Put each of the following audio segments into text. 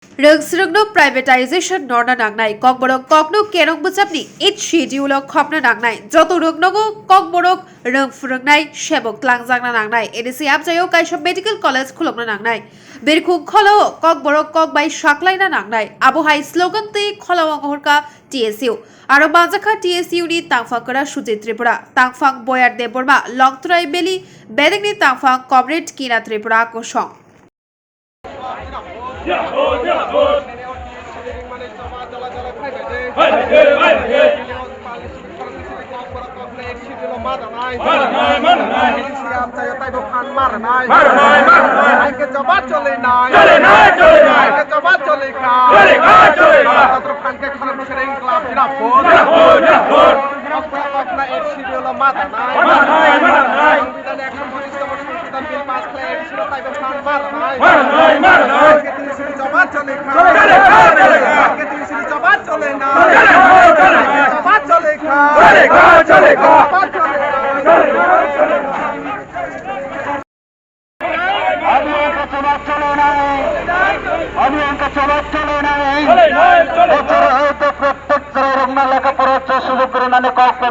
Rungsrungno privatization norna nangnai kokborok kokno kerong bujapni it schedule khopna nangnai joto rungnogo kokborok rungfrungnai shebok tlangjangna nangnai edisi abjayo kaisha medical college khulokna nangnai berkhung kholo kokborok kokbai shaklaina nangnai abohai slogan te kholawang horka TSU aro banjakha TSU ni tangfakara Sujit Tripura tangfang Boyar Deborma Longtrai Beli bedengni tangfang comrade Kina Tripura kosong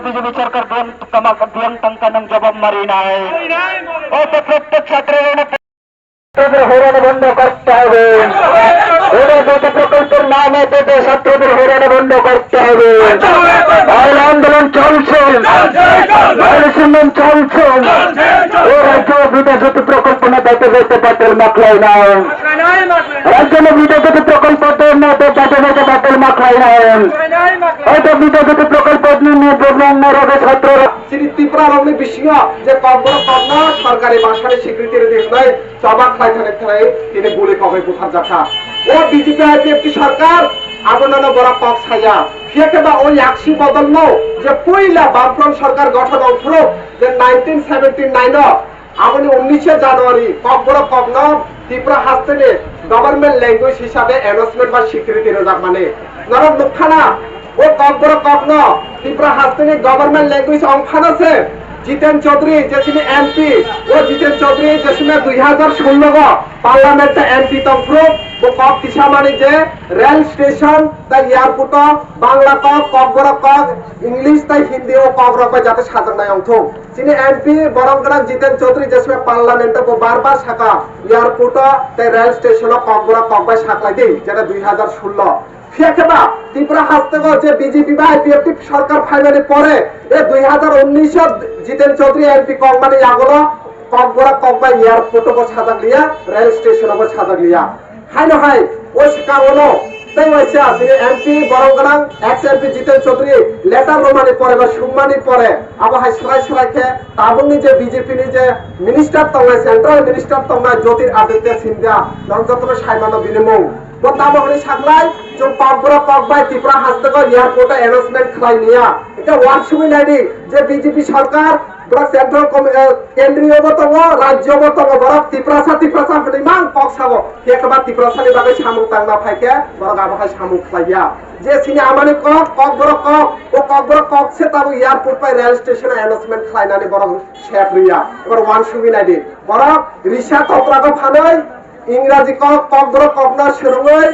BJP সরকার দিয়ং জবাব মারি নাই প্রত্যেক ছাত্রের হইরান বন্ধ করতে হবে প্রকল্পের নামে পেটে ছাত্রদের হইরান বন্ধ করতে হবে আন্দোলন চলছে চলছে ও রাজ্য বিদেশত প্রকল্প না দেখতে যেতে পাটেল মাখলাই নাই রাজ্য বিদেশত প্রকল্প দেখতে যেতে পাটেল মাখলাই নাই হয়তো বিদেশত প্রকল্প ছাত্ররা ত্রিপুরার অনেক বিষয় যে সরকারি ভাষায় স্বীকৃতির দেশ নয় জবাব খাই থানে তিনি বলে কবে কোথার যাখা ও বিজেপি আইপিএফটি সরকার আবরণ বড় কক ছায়া ফিয়েকেবা ওই একশি বদল নও যে পয়লা বামফ্রন্ট সরকার গঠন অংশ যে 1979 আপনি 19 জানুয়ারি কক বড় কক ন ত্রিপুরা হাসতেনে গভর্নমেন্ট ল্যাঙ্গুয়েজ হিসাবে অ্যানাউন্সমেন্ট বা স্বীকৃতি রোজা মানে নরম মুখানা ও কক বড় কক ন ত্রিপুরা হাসতেনে গভর্নমেন্ট ল্যাঙ্গুয়েজ অংখান আছে জিতেন চৌধুরী যেখানে এমপি ও জিতেন চৌধুরী যেখানে 2016 পার্লামেন্টে এমপি তন্ত্র ও কক দিশা মানে যে রেল স্টেশন তাই এয়ারপোর্ট বাংলা কক বড় কক ইংলিশ তাই হিন্দি ও কক রকম যাতে সাজানায় অংশ যিনি এমপি বরংগ্রাম জিতেন চৌধুরী যেখানে পার্লামেন্টে বারবার শাখা এয়ারপোর্ট তাই রেল স্টেশন কক বড় কক বাই শাখলাই দিই যেটা 2016 ফিয়াকেবা ত্রিপুরা হাসতেগো যে বিজেপি বা আইপিএফটি সরকার ফাইনালি পরে এ 2019 জিতেন চৌধুরী এমপি কোম্পানি আগলো ককবড়া ককবা এয়ারপোর্ট কো সাজাক লিয়া রেল স্টেশন কো সাজাক লিয়া হাই না হাই ও কারণো তাই হইছে আসলে এমপি বরংগ্রাম এক্স এমপি জিতেন চৌধুরী লেটার রোমানি পরে বা সুমানি পরে আবার হাই সরাইকে তাবনি যে বিজেপি নি যে মিনিস্টার তংনা সেন্ট্রাল মিনিস্টার তংনা জ্যোতির আদিত্য সিন্ধিয়া রংজতবে সাইমানো বিনিময় বতাবহনি সাগলাই जों पागबरा पागबाय ত্রিপুরা হাসতেগো এয়ারপোর্টে অ্যানাউন্সমেন্ট খাই নিয়া এটা ওয়ান সুবিনাডি যে বিজেপি সরকার বড় সেন্ট্রাল কেন্দ্রীয় বতঙ্গ রাজ্য বতঙ্গ বড় ত্রিপুরা হনিমাং পকসাগো কেকবা ত্রিপুরাসানি বাগে সামু তাংনা ফাইকে বড় গাবাহাই সামু খাইয়া যে সিনি আমানি কক বড় কক ও কক বড় কক সে তাবো এয়ারপোর্ট পাই রেল স্টেশনে অ্যানাউন্সমেন্ট খাইনানি বড় শেপ রিয়া এবার ওয়ান সুবিনাডি বড় রিসা তত্রাগো ফানই ইংরেজি কক বড় কক না শুরুই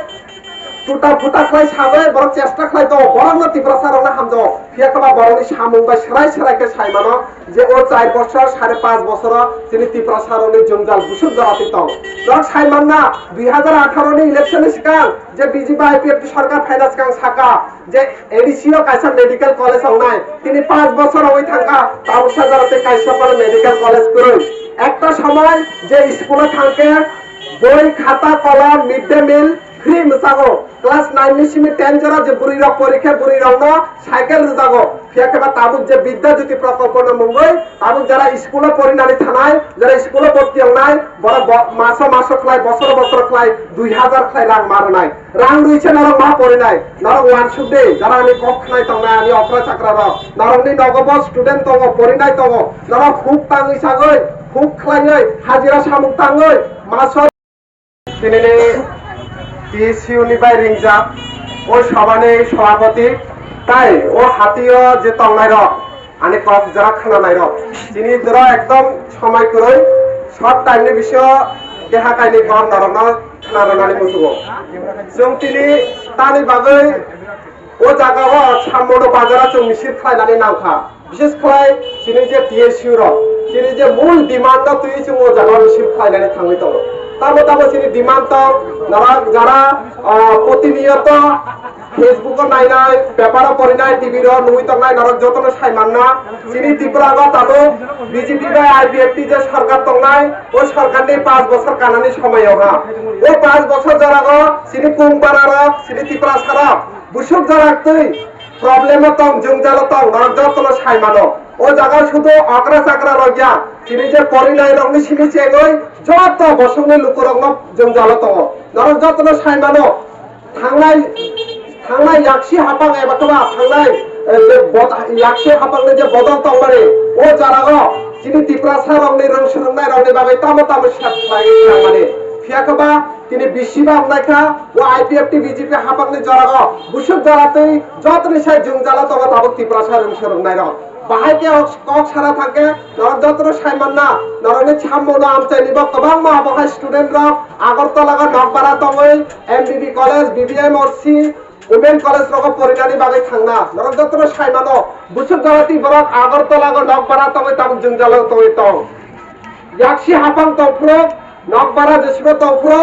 টুটা ফুটা খাই সাবে বড় চেষ্টা খাই তো বড় না ত্রিপুরা সারনা হামজো ফিয়াকবা বড়নি সামু বাই সরাইকে সাইমানো যে ও 4 বছর 5.5 বছর তিনি ত্রিপুরা সারনি জঞ্জাল বুসুদ জাতি তো দক সাইমান না 2018 নি ইলেকশন সিকাল যে বিজেপি আইপিএফটি সরকার ফাইনান্স কাং সাকা যে এডিসিও কাইসা মেডিকেল কলেজ নাই তিনি 5 বছর ওই থাকা তাবসা জারাতে কাইসা পরে মেডিকেল কলেজ করুন একটা সময় যে স্কুলে থাকে বই খাতা কলম মিড ডে মিল ফ্রি মিসাগো ক্লাস 9 নিসিমি 10 জরা যে বুড়ি রক পরীক্ষা বুড়ি রক সাইকেল রুজাগো ফিয়াকেবা তাবুক যে বিদ্যাজ্যোতি প্রকল্প ন মঙ্গই তাবুক যারা স্কুলে পরিনানি থানায় যারা স্কুলে ভর্তি নাই বড় মাস খলাই বছর খলাই 2000 খলাই রাং মার নাই রাং রইছে নর মা পড়ি নাই নর ওয়ান সুদে যারা আমি কক নাই তংনা আমি অপরা চাকরা র নরনি নগব স্টুডেন্ট তগ পড়ি নাই তগ নর খুব তাঙ্গই সাগই খুব খলাই হাজিরা সামুক তাঙ্গই মাস তিনি TSU নিবাই রিংজা ও সবানে সভাপতি তাই ও হাতিও যে তংনাই র আনে কক যারা খানা নাই র তিনি যারা একদম সময় করে শর্ট টাইমে বিষয় দেহা কাইনি গন নরন नारनानै मोसुगो जों तिनि तानि बागै ओ जागायाव सामनो बाजारा जों मिसिर खालायनानै नांखा बिशेष खालाय जिनि जे टीएसयू रो जिनि जे मूल डिमांड तुइ जों ओ जागायाव मिसिर खालायनानै थांबाय दङ ताबो जिनि डिमांड नारा जारा प्रतिनियत फेसबुक नायनाय पेपार पढ़नाय टीवी रो नुई तंगनाय नरक जतन साइमानना जिनि त्रिपुरा गा ताबो बीजेपी बा आईपीएफटी जे सरकार तंगनाय ओ सरकारनि 5 बছর कानानि समायावहा ओ 5 বছর जारागो जिनि कुंबारा रो जिनि त्रिपुरा सारा बुसुक जाराक्तै प्रब्लेम तंग जोंजाल तंग नरक जतन साइमानो ओ जागा शुधु अग्रा साग्रा रगिया जिनि जे पढ़नाय रंनि सिनि चेगै जत बसंनि लुकुरंग जोंजाल तंग नरक जतन साइमानो थांनाय याक्षी हापां एबा तबा थांनाय जे याक्षी हापांनि जे बदल तंगमारे ओ जारागो जिनि त्रिपुरा सारंनि रोंसुरंनाय रंनि बागै तामो साथलाय थांमाने फियाखबा तिनि बिसिबा हमनायखा ओ आईपीएफटी बीजेपी हापांनि जारागो बुसुक जारातै जतनि साइ जोंजाला तंग ताबो त्रिपुरा सार रोंसुरंनाय रं बाहायके कक सारा थाके नरक जतन साइमानना नरकनि छामनो आमचाइनिबो गोबां माबाहाय स्टुडेन्ट रं आगरतलागा नगबारा तंगै एमबीबी कलेज बीबीएमआरसी वुमेन कलेज रग परिणानि बागै थांना नरक जतन साइमानो बुसुक जाराति बरक आगरतलागा नगबारा तंगै ताबो जोंजाला तंगै तंग याक्षी हापां तंफ्रो नगबारा जेसिबो तंफ्रो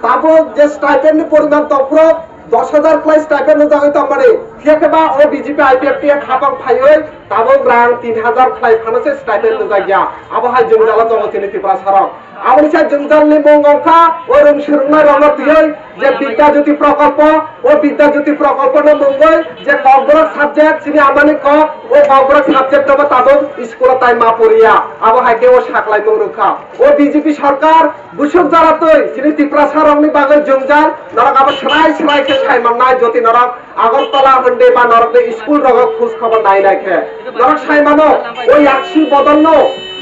ताबो जे स्टाइपेन्डनि परिमाण तंफ्रो 10,000 प्लस स्टाइपेन्ड जागै तंमाने फियाकेबा ओ बीजेपी आईपीएफटी हापां फायै ताबो ग्रां 3,000 फ्लाइ फानसे स्टाइपेन्ड जागिया आबहाय जोंजाला तंग तिनि त्रिपुरा सारक आबनिसा जोंजालनि मंगंखा ओ रोंसुरंनाय रंगतियै जे विद्याज्योति प्रकल्प ओ विद्याज्योति प्रकल्पनो मंगै जे ककबरक साबजेक्ट सिनि आमानि क ओ ककबरक साबजेक्ट दबो ताबो स्कुल टाइम मा परिया आबहायके ओ साखलाय मंगरखा ओ बीजेपी सरकार बुसुक जारातै सिनि त्रिपुरा सारंनि बागै जोंजाल नरक आबो सराय के साइमाननाय जति नरक आगरतला हन्डे बा नरक स्कुल रग खुश खबर नायनायखे नरक साइमानो ओ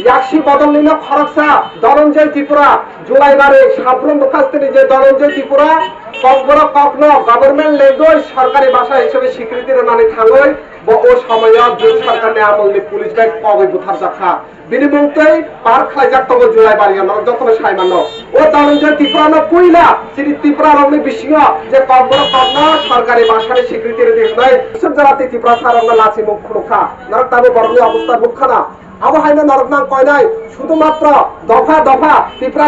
याक्षी बदलनिनो खरकसा धनंजय त्रिपुरा जुलाई बारे साफ्रोम मुखास्थिनि जे धनंजय त्रिपुरा ककबर ककनो गभर्नमेंट लैंग्वेज सरकारी भाषा हिसाबै स्वीकृति होनानै थाङै ब ओ समायाव जुग सरकारनि आमलनि पुलिस बाइक कबै बुथार जाखा बिनि मुंतै पार खालायजाक तंग जुलाई बारिया नरक जतन साइमानो ओ धनंजय त्रिपुरानो पुइला सिरि त्रिपुरा रंनि बिसिङा जे ककबर ककनो सरकारी भाषानि स्वीकृति होनाय सुजाराति त्रिपुरा सारंना लासि मुख खुखा नरक ताबो बरनि अवस्था मुखखाना आबहायनो नरक नां कयनाय शुधुमात्र दफा त्रिपुरा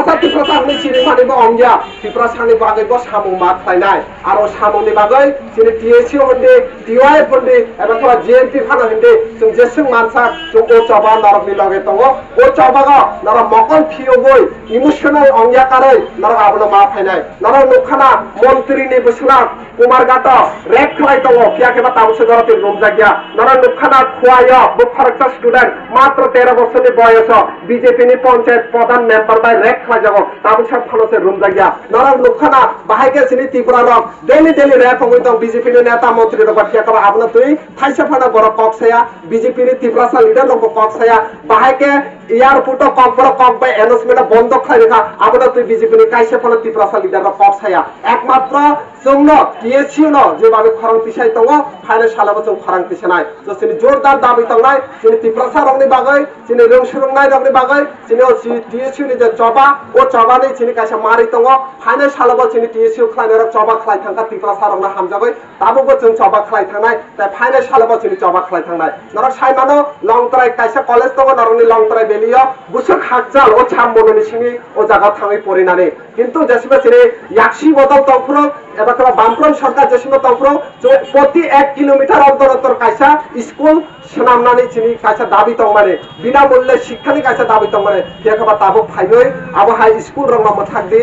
हनै सिनि मानिबो अंगिया त्रिपुरा सानि बागैबो सामु मा खालायनाय आरो सामुनि बागै सिनि टीएसयू हन्डे टीवाईएफ हन्डे एबा तो जेएनपी फाना हन्डे जों जेसुं मानसा जों ओ चबा नरकनि लगे दङ ओ चबागा नरक मकल फियोगै इमोशनल अंगिया कारै नरक आबनो मा फायनाय नरक नुखाना मन्त्रीनि बसुला कुमारघाट रेक खालाय दङ फियाकेबा तामसो जरते रमजागिया नरक नुखाना खुवायो बो फरकसा स्टुडेन्ट मात्र 13 বছরনি বয়স बीजेपी नि पंचायत प्रधान मेंबर बाय रेक खालायजागो तामसो फानसे रमजागिया नरक नुखाना बाहायके सिनि त्रिपुरा रक डेली रेक होय दं बीजेपी नि नेता मन्त्री रक फियाकेबा आबनो तुइ थाइसे फाना बर कक्साया बीजेपी नि त्रिपुरा सा लिडर रक कक्साया बाहायके एयारपोर्ट ककबर कक बाय एनाउंसमेंट बन्द खालायखा आबनो तुइ बीजेपी नि काइसे फाना त्रिपुरा सा लिडर रक कक्साया एकमात्र जोंनो टीएसयू नो जे बाबे खरं पिसाय दङ फाइने सालाबो जों खरं पिसानाय जसिनि जोरदार दाबि दंनाय जोंनि त्रिपुरा सा रंनि बागै जोंनि रोंसुरंनाय रंनि बागै जोंनि टीएसयू नि जे चबा ओ चबानि जोंनि काइसे मारि दङ फाइने सालाबो जोंनि टीएसयू खालायनाय रक चबा खालाय थांखा त्रिपुरा सा रंना हामजाबै दाबो जों चबा खालाय थांनाय ता फाइने सालाबो जोंनि चबा खालाय थांनाय नरक साइमानो लंतराय काइसे कलेज दङ नरकनि लंतराय बेलियो बुसुक हाकजाल ओ छाम बननि सिनि ओ जागा थाङै परिनानै किन्तु जेसिबा सिनि याक्षी बदल तंफ्रो एबा तो बामफ्रम सरकार जेसिबा तंफ्रो प्रति 1 किलोमीटर अंतर काइसा स्कुल सनामनानै चिनि काइसा दाबि तंमाने बिना मूल्य शिक्षानि काइसा दाबि तंमाने देखबा ताबो फाइबै आबो हाई स्कुल रंगा मथाकदि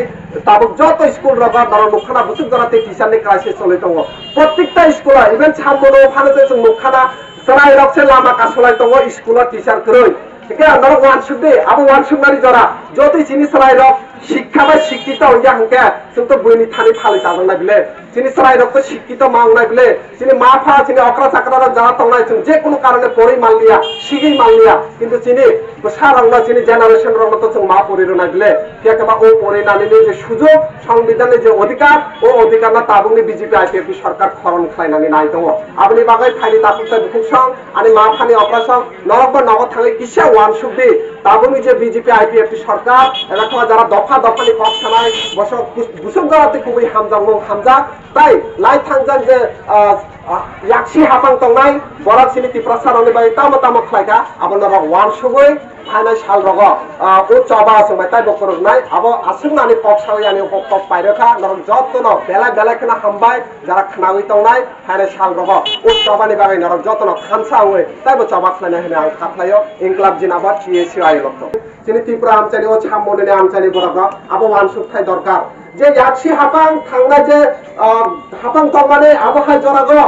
ताबो जत स्कुल रंगा नरक नुखाना बुसुक जराते टीचारनि क्राइसिस चलै दङ प्रत्येकटा स्कुल इभेन सामनो फानसे जों नुखाना सराय रक्से लामा कासलाय दङ स्कुल टीचार करै ठीक है नरक वानसुदे आबो वानसुनारि जरा जति चिनि सराय रक शिक्षा बा शिक्षित होया हंके जों तो बयनि थानि फालि जागोननाय बिले चिनि सराय रक शिक्षित मांगनाय बिले चिनि माफा चिनि अक्रा साकरा जा तंनाय जों जे कोनो कारणे परि मानलिया सिगै मानलिया किन्तु चिनि बसारंना चिनि जेनारेशन रंना तो जों मा परिरनाय बिले केकेबा ओ परिनानि जे सुजुग संविधाननि जे अधिकार ओ अधिकारना ताबुंनि बीजेपी आईपीएफपी सरकार खरन खालायनानै नाय दङ आबनि बागै फाइनि दाखुता दुखुसं आनि माफानि अक्रासं नरकबो नगद थाङै किसे वानसुदे তাবুনি যে বিজেপি আইপিএফটি সরকার এলাকা যারা দফা দফানি কক সানায় বসক বুসুম জারাতে খুবই হামজা তাই লাই থাংজাং যে yakshi hapang tongnai borak sini tiprasa roni bai tamo khlaika abona rok wan sugoi phainai sal rogo o choba asung tai bokorok nai abo asung nani pok sawi ani pok pairokha norok jotno bela khna hambai jara khnawi tongnai phainai sal rogo o choba ni bagai norok jotno khamsa oi tai bo choba khlaina hene ang khaplayo inklab jinaba TSU ai lokto sini tipra amchani o chamone ni amchani borak abo wan suk thai dorkar যে yakshi hapang thangna যে hapang tongmane abo hai jorago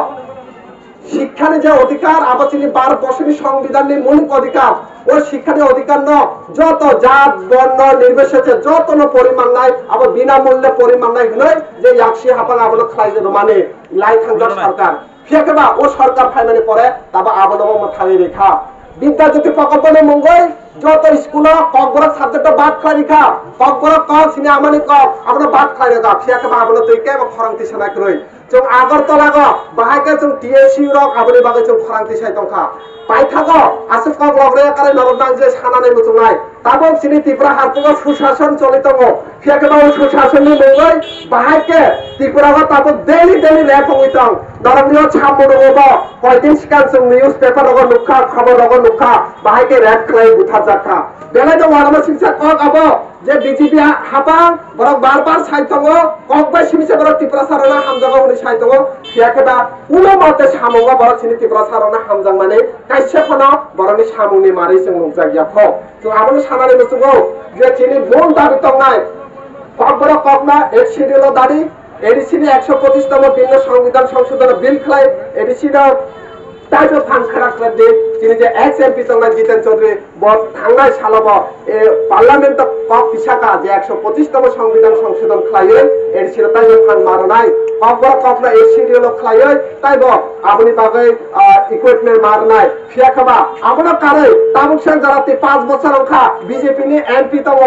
শিক্ষার যে অধিকার আবাসিনী 12 বছরের সংবিধানের মৌলিক অধিকার ও শিক্ষার অধিকার ন যত জাত বর্ণ নির্বিশেষে যত পরিমাণ নাই আবার বিনামূল্যে পরিমাণ নাই হলে যে yakshi hapang আবল খাইছে মানে লাই থাঙ্গর সরকার ফিয়াকেবা ও সরকার ফাইনালি পরে তাবা আবলম থালি রেখা বিদ্যাজ্যোতি প্রকল্পের মঙ্গল যত স্কুল ককবর সাবজেক্ট বাদ খারিখা ককবর ক সিনে আমানি ক আমরা বাদ খারিখা ফিয়াকেবা আবল তৈকে খরংতি সানা কই जों आगरतला गो बाहायके जों TSU रक आबनि बागै जों खरांति साइ दंखा पाइथागो आसु कक लगरे कारे नरदां जे सानानै मुजुनाय ताबो सिनि त्रिपुरा हारपुगा सुशासन चलितंगो फियाकेबा सुशासननि मङै बाहायके त्रिपुरागो ताबो डेली रेप होइतंग नरनियो छामबो कयदिन सिगां जों निउज पेपार रगो नुखा खबर रगो नुखा बाहायके रेप खालाय बुथा जाखा बेले दो वारमा सिंसा कक आबो যে বিজেপি হাপাং বরক বারবার সাইতঙ্গ ককবাই সিমিসে বরক ত্রিপুরা সারনা হামজাগা উনি সাইতঙ্গ ফিয়াকেবা উনো মতে সামঙ্গ বরক সিনি ত্রিপুরা সারনা হামজাং মানে কাইসে ফনা বরনি সামুংনি মারি जों नुजागिया फ जों आबोनो सानानै मोसुगौ जे सिनि मोन दाबि तंनाय ककबरा ककना एक शिडिउल दाबि एडिसिनि 125 तम बिल संविधान संशोधन बिल खलाय एडिसिनि ताइजो फांखरा क्लबे जिनि जे XMP तंनाय जितेन चौधरी बत थांनाय सालाबो पार्लामेन्ट कक पिसाका जे 125 तम संविधान संशोधन खलायो एडिसिनि ताइजो फान मारनाय ककबरा ककना एक शिडिउल खलायो ताइबो आबनि बागै इकुइपमेन्ट मारनाय फियाखबा आबनो कारै तामुकसन जाराते 5 बছর अंखा बीजेपी नि MP तंग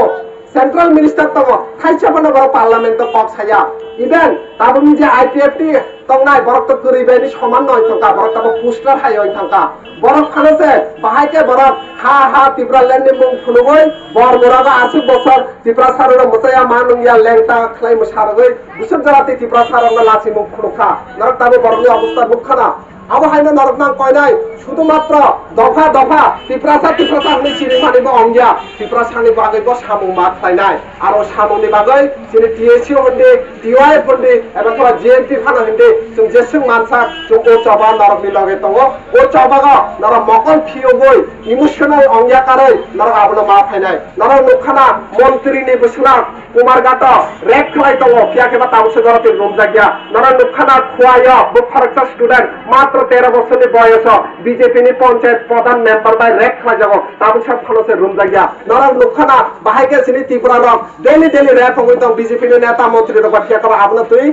सेंट्रल मिनिस्टर तंग थाइसाबनो बर पार्लामेन्ट कक साया इभेन ताबुनि जे IPFT तंगनाय बरक तो गरिबेनि समान नय थंका बरक तब पोस्टर हाय होय थंका बरक खानसे बाहायके बरक हा त्रिपुरा लेन्डनि मुं फुनुगै बर मोरागा 80 बছর त्रिपुरा सारनो मसाया मानुंगिया लेंटा खलाय मसारगै बिसुर जाराते त्रिपुरा सारनो लासि मुं फुनुखा नरक तब बरनि अवस्था मुखना अब हायनो नरक नां कयनाय শুধুমাত্র দফা ত্রিপুরা সিনেমানিব অংগিয়া ত্রিপুরা সানি বাগৈবো সামুং মা খাইনাই আর সামুংনি বাগৈ সিনি TSU হন্ডে TY হন্ডে এবং তোরা JNP ফানা হন্ডে जों जेसुं मानसा जों ओ चबा नरकनि लगे दङ ओ चबागा नर मकल फियोगै इमोशनल अंगिया कारै नरक आबनो मा फाइनाय नरक नुखाना मन्त्रीनि बसुना कुमारघाट रेप खालाय दङ फियाकेबा ताबसो गरते रुम जागिया नरक नुखाना खुवायो बो फरकसा स्टुडेन्ट मात्र 13 বছরनि बयस बीजेपी नि पंचायत प्रधान मेंबर बाय रेक खाजागो ताबो सब फलोसे रुम जागिया नरक नुखाना बाहायके सिनि त्रिपुरा रक डेली रेप होइतो बीजेपी नि नेता मन्त्री रक फियाकेबा आबनो तुई